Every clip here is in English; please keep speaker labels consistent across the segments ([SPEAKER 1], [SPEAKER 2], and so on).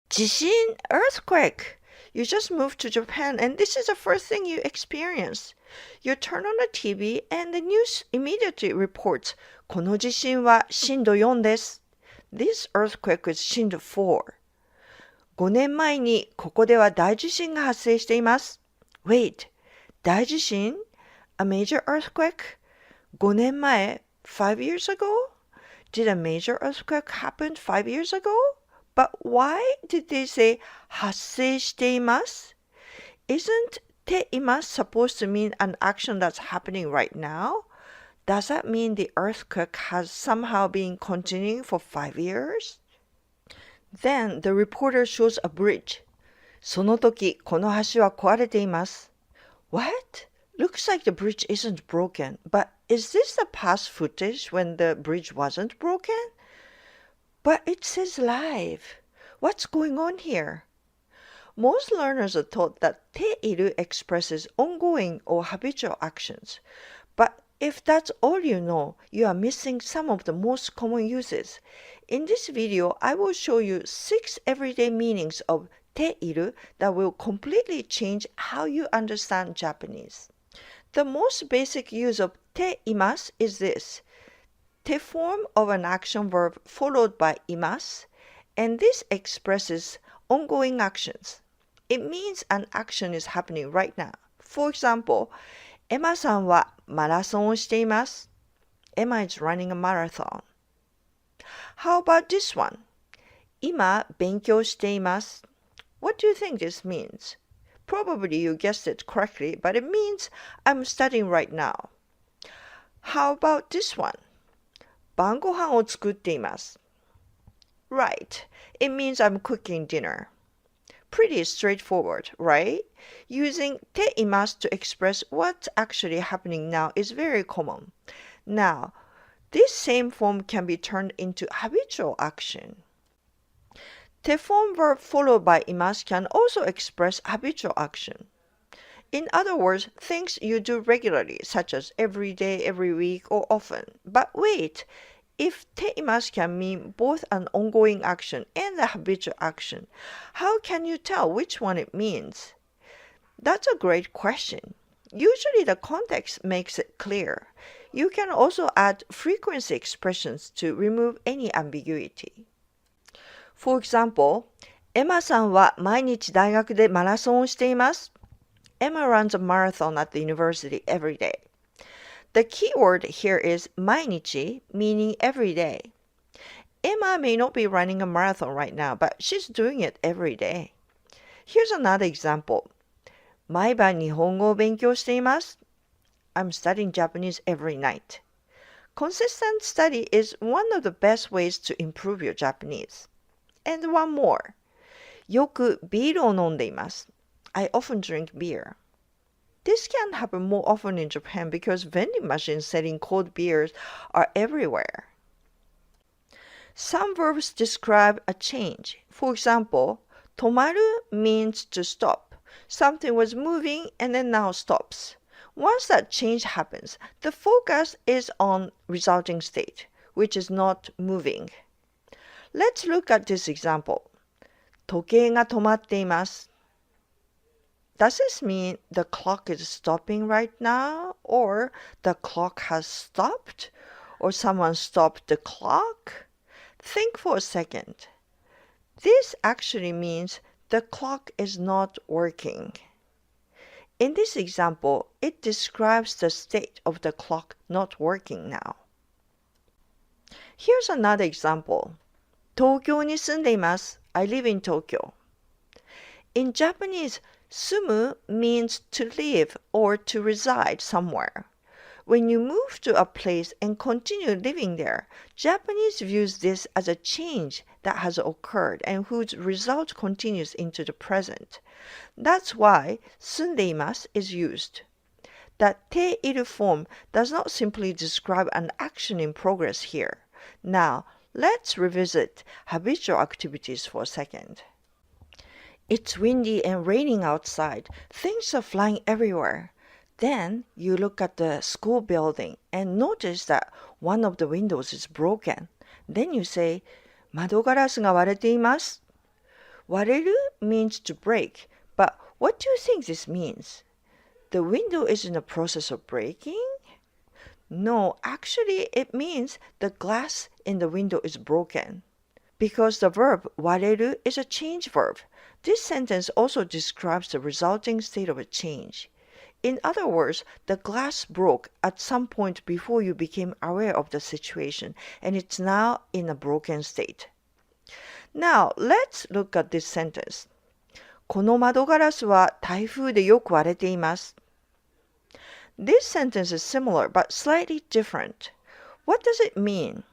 [SPEAKER 1] 지신, earthquake. You just moved to Japan and this is the first thing you experience. You turn on the TV and the news immediately reports この地震は震度4です. This earthquake is 震度4. 5年前にここでは大地震が発生しています. Wait, 大地震? A major earthquake? 5年前, 5 years ago? Did a major earthquake happen 5 years ago? But why did they say 発生しています? Isn't ています supposed to mean an action that's happening right now? Does that mean the earthquake has somehow been continuing for 5 years? Then the reporter shows a bridge. その時、この橋は壊れています. What? Looks like the bridge isn't broken, but is this the past footage when the bridge wasn't broken? But it says live. What's going on here? Most learners are taught that ている expresses ongoing or habitual actions. But if that's all you know, you are missing some of the most common uses. In this video, I will show you 6 everyday meanings of ている that will completely change how you understand Japanese. The most basic use of ています is this. て form of an action verb followed by います, and this expresses ongoing actions. It means an action is happening right now. For example, エマさんはマラソンをしています. Emma is running a marathon. How about this one? 今勉強しています. What do you think this means? Probably you guessed it correctly, but it means I'm studying right now. How about this one? 晩ご飯を作っています. Right, it means I'm cooking dinner. Pretty straightforward, right? Using ています to express what's actually happening now is very common. Now, this same form can be turned into habitual action. て form verb followed by います can also express habitual action. In other words, things you do regularly, such as every day, every week, or often. But wait, if ています can mean both an ongoing action and a habitual action, how can you tell which one it means? That's a great question. Usually the context makes it clear. You can also add frequency expressions to remove any ambiguity. For example, エマさんは毎日大学でマラソンをしています. Emma runs a marathon at the university every day. The key word here is 毎日, meaning every day. Emma may not be running a marathon right now, but she's doing it every day. Here's another example. 毎晩日本語を勉強しています. I'm studying Japanese every night. Consistent study is one of the best ways to improve your Japanese. And one more. よくビールを飲んでいます. I often drink beer. This can happen more often in Japan because vending machines selling cold beers are everywhere. Some verbs describe a change. For example, 止まる means to stop. Something was moving and then now stops. Once that change happens, the focus is on resulting state, which is not moving. Let's look at this example. 時計が止まっています. Does this mean the clock is stopping right now? Or the clock has stopped? Or someone stopped the clock? Think for a second. This actually means the clock is not working. In this example, it describes the state of the clock not working now. Here's another example. 東京に住んでいます. I live in Tokyo. In Japanese, 住む means to live or to reside somewhere. When you move to a place and continue living there, Japanese views this as a change that has occurred and whose result continues into the present. That's why 住んでいます is used. That ている form does not simply describe an action in progress here. Now, let's revisit habitual activities for a second. It's windy and raining outside. Things are flying everywhere. Then you look at the school building and notice that one of the windows is broken. Then you say, 窓ガラスが割れています. wareru means to break, but what do you think this means? The window is in the process of breaking? No, actually it means the glass in the window is broken. Because the verb wareru is a change verb, this sentence also describes the resulting state of a change. In other words, the glass broke at some point before you became aware of the situation, and it's now in a broken state. Now, let's look at this sentence. この窓ガラスは台風でよく割れています。This sentence is similar but slightly different. What does it mean?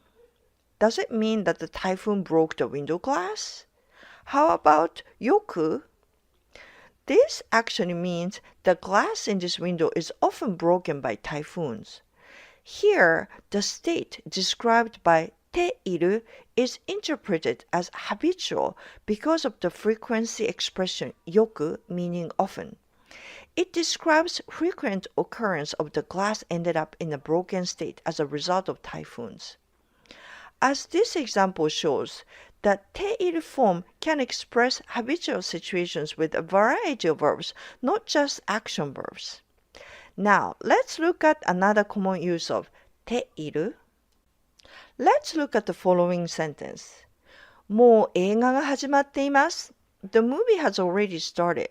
[SPEAKER 1] Does it mean that the typhoon broke the window glass? How about よく? This actually means the glass in this window is often broken by typhoons. Here, the state described by ている is interpreted as habitual because of the frequency expression よく meaning often. It describes frequent occurrence of the glass ended up in a broken state as a result of typhoons. As this example shows, the ている form can express habitual situations with a variety of verbs, not just action verbs. Now, let's look at another common use of ている. Let's look at the following sentence. もう映画が始まっています. The movie has already started.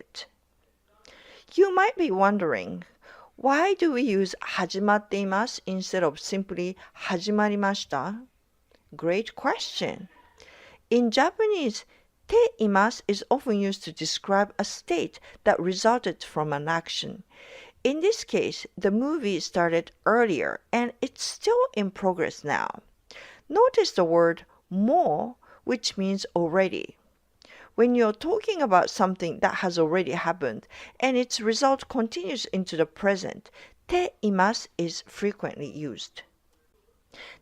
[SPEAKER 1] You might be wondering, why do we use 始まっています instead of simply 始まりました? Great question. In Japanese, ています is often used to describe a state that resulted from an action. In this case, the movie started earlier and it's still in progress now. Notice the word も, which means already. When you're talking about something that has already happened and its result continues into the present, ています is frequently used.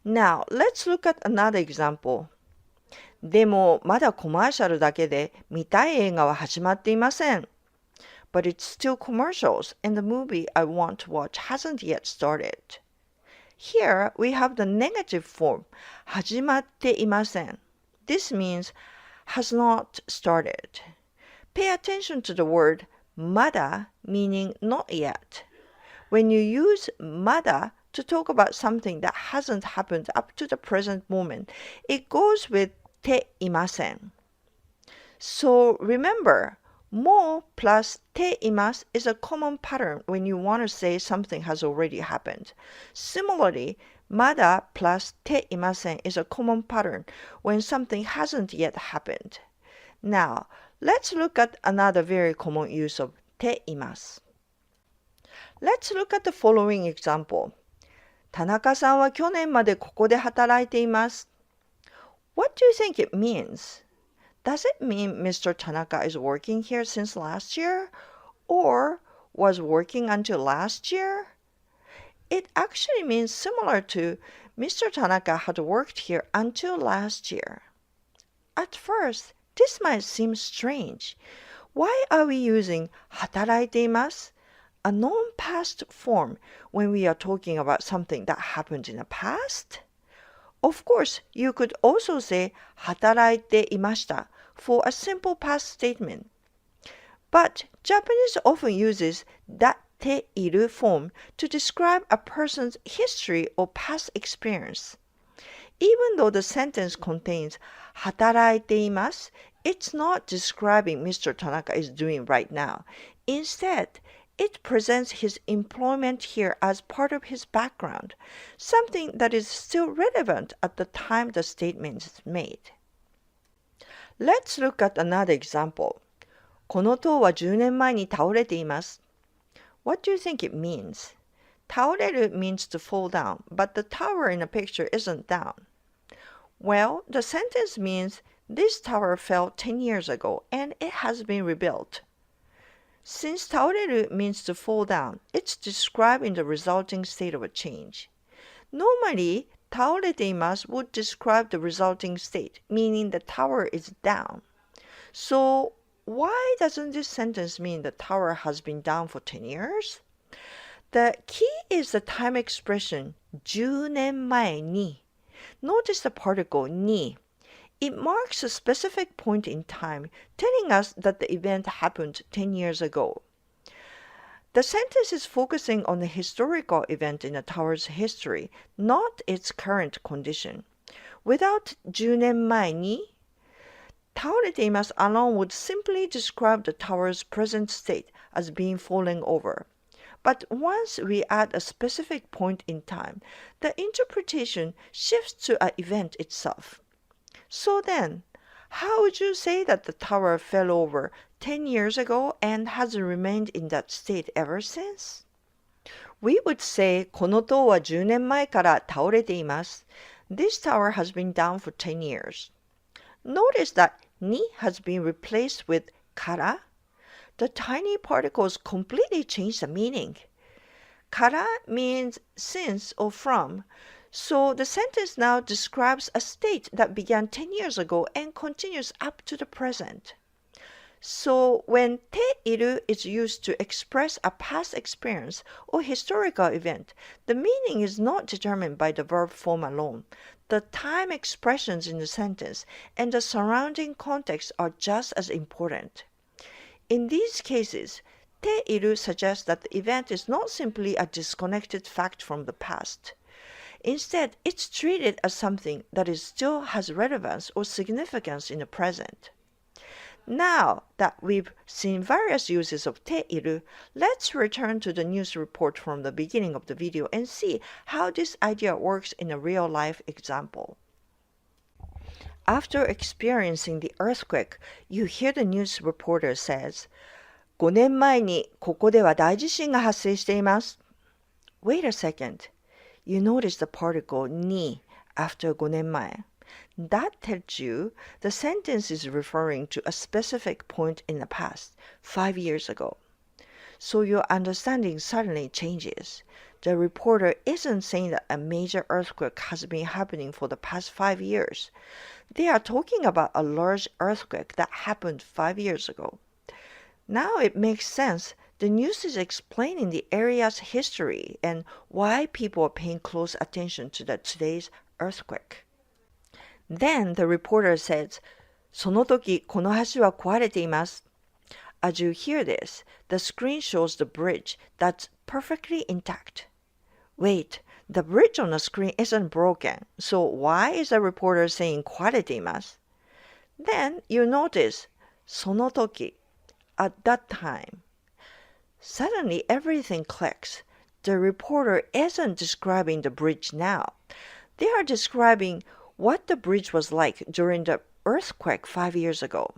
[SPEAKER 1] Now, let's look at another example. でも、まだコマーシャルだけで見たい映画は始まっていません。But it's still commercials, and the movie I want to watch hasn't yet started. Here, we have the negative form, 始まっていません. This means has not started. Pay attention to the word まだ, meaning not yet. When you use まだ to talk about something that hasn't happened up to the present moment, it goes with ていません. So remember, も plus ています is a common pattern when you want to say something has already happened. Similarly, まだ plus ていません is a common pattern when something hasn't yet happened. Now, let's look at another very common use of ています. Let's look at the following example. 田中さんは去年までここで働いています. What do you think it means? Does it mean Mr. Tanaka is working here since last year? Or was working until last year? It actually means similar to Mr. Tanaka had worked here until last year. At first, this might seem strange. Why are we using 働いています? A non-past form when we are talking about something that happened in the past? Of course, you could also say 働いていました for a simple past statement. But Japanese often uses だっている form to describe a person's history or past experience. Even though the sentence contains 働いています, it's not describing Mr. Tanaka is doing right now. Instead, it presents his employment here as part of his background, something that is still relevant at the time the statement is made. Let's look at another example. この塔は10年前に倒れています. What do you think it means? 倒れる means to fall down, but the tower in the picture isn't down. Well, the sentence means this tower fell 10 years ago and it has been rebuilt. Since 倒れる means to fall down, it's describing the resulting state of a change. Normally, 倒れています would describe the resulting state, meaning the tower is down. So, why doesn't this sentence mean the tower has been down for 10 years? The key is the time expression 10年前に. Notice the particle に. It marks a specific point in time, telling us that the event happened 10 years ago. The sentence is focusing on the historical event in the tower's history, not its current condition. Without 10年前に 倒れています alone would simply describe the tower's present state as being falling over. But once we add a specific point in time, the interpretation shifts to an event itself. So then, how would you say that the tower fell over 10 years ago and has remained in that state ever since? We would say この塔は10年前から倒れています. This tower has been down for 10 years. Notice that ni has been replaced with kara. The tiny particles completely change the meaning. Kara means since or from, so the sentence now describes a state that began 10 years ago and continues up to the present. So when te iru is used to express a past experience or historical event, the meaning is not determined by the verb form alone. The time expressions in the sentence and the surrounding context are just as important. In these cases, te iru suggests that the event is not simply a disconnected fact from the past. Instead, it's treated as something that still has relevance or significance in the present. Now that we've seen various uses of te iru, let's return to the news report from the beginning of the video and see how this idea works in a real-life example. After experiencing the earthquake, you hear the news reporter says, 5年前にここでは大地震が発生しています. Wait a second. You notice the particle ni after 5年前. That tells you the sentence is referring to a specific point in the past, 5 years ago. So your understanding suddenly changes. The reporter isn't saying that a major earthquake has been happening for the past 5 years. They are talking about a large earthquake that happened 5 years ago. Now it makes sense. The news is explaining the area's history and why people are paying close attention to today's earthquake. Then the reporter says, その時この橋は壊れています. As you hear this, the screen shows the bridge that's perfectly intact. Wait, the bridge on the screen isn't broken, so why is the reporter saying 壊れています? Then you notice その時, at that time. Suddenly everything clicks. The reporter isn't describing the bridge now. They are describing what the bridge was like during the earthquake 5 years ago.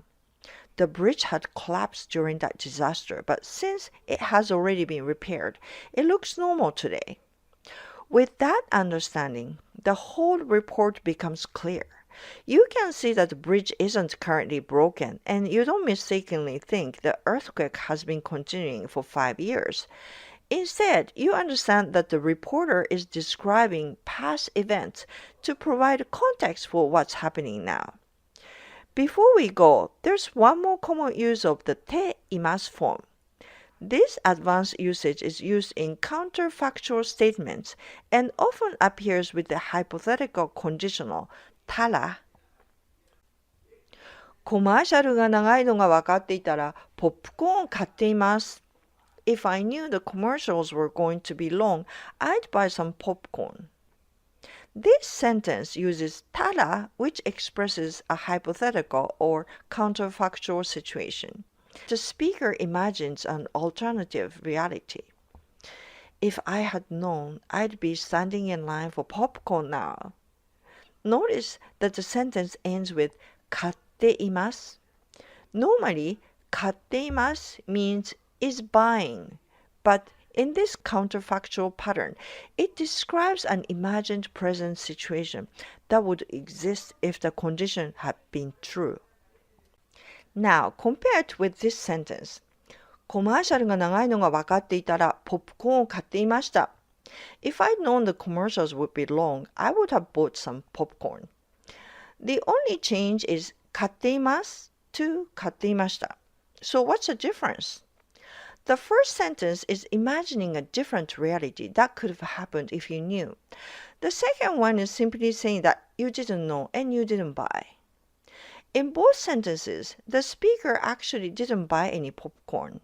[SPEAKER 1] The bridge had collapsed during that disaster, but since it has already been repaired, it looks normal today. With that understanding, the whole report becomes clear. You can see that the bridge isn't currently broken, and you don't mistakenly think the earthquake has been continuing for 5 years. Instead, you understand that the reporter is describing past events to provide context for what's happening now. Before we go, there's one more common use of the te imasu form. This advanced usage is used in counterfactual statements and often appears with the hypothetical conditional tara. コマーシャルが長いのが分かっていたらポップコーンを買っています. If I knew the commercials were going to be long, I'd buy some popcorn. This sentence uses tara, which expresses a hypothetical or counterfactual situation. The speaker imagines an alternative reality. If I had known, I'd be standing in line for popcorn now. Notice that the sentence ends with 買っています. Normally, 買っています means is buying, but in this counterfactual pattern, it describes an imagined present situation that would exist if the condition had been true. Now, compared with this sentence, コマーシャルが長いのが分かっていたらポップコーンを買っていました. If I'd known the commercials would be long, I would have bought some popcorn. The only change is 買っています to 買っていました. So what's the difference? The first sentence is imagining a different reality that could have happened if you knew. The second one is simply saying that you didn't know and you didn't buy. In both sentences, the speaker actually didn't buy any popcorn.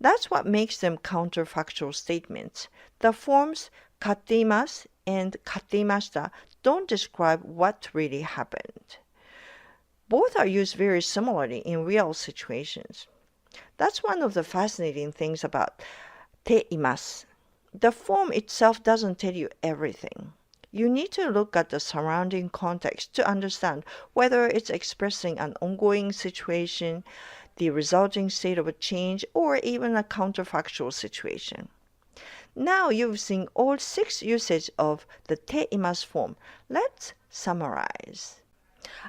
[SPEAKER 1] That's what makes them counterfactual statements. The forms 買っています and 買っていました don't describe what really happened. Both are used very similarly in real situations. That's one of the fascinating things about ています. The form itself doesn't tell you everything. You need to look at the surrounding context to understand whether it's expressing an ongoing situation, the resulting state of a change, or even a counterfactual situation. Now you've seen all 6 usages of the ています form. Let's summarize.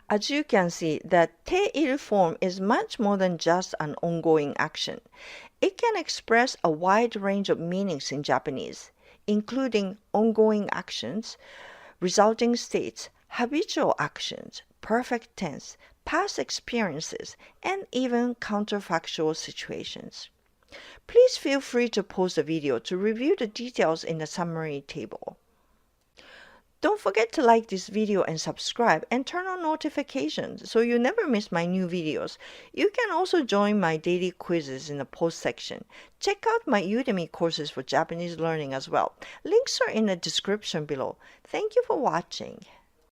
[SPEAKER 1] As you can see, the ている form is much more than just an ongoing action. It can express a wide range of meanings in Japanese, including ongoing actions, resulting states, habitual actions, perfect tense, past experiences, and even counterfactual situations. Please feel free to pause the video to review the details in the summary table. Don't forget to like this video and subscribe and turn on notifications so you never miss my new videos. You can also join my daily quizzes in the post section. Check out my Udemy courses for Japanese learning as well. Links are in the description below. Thank you for watching.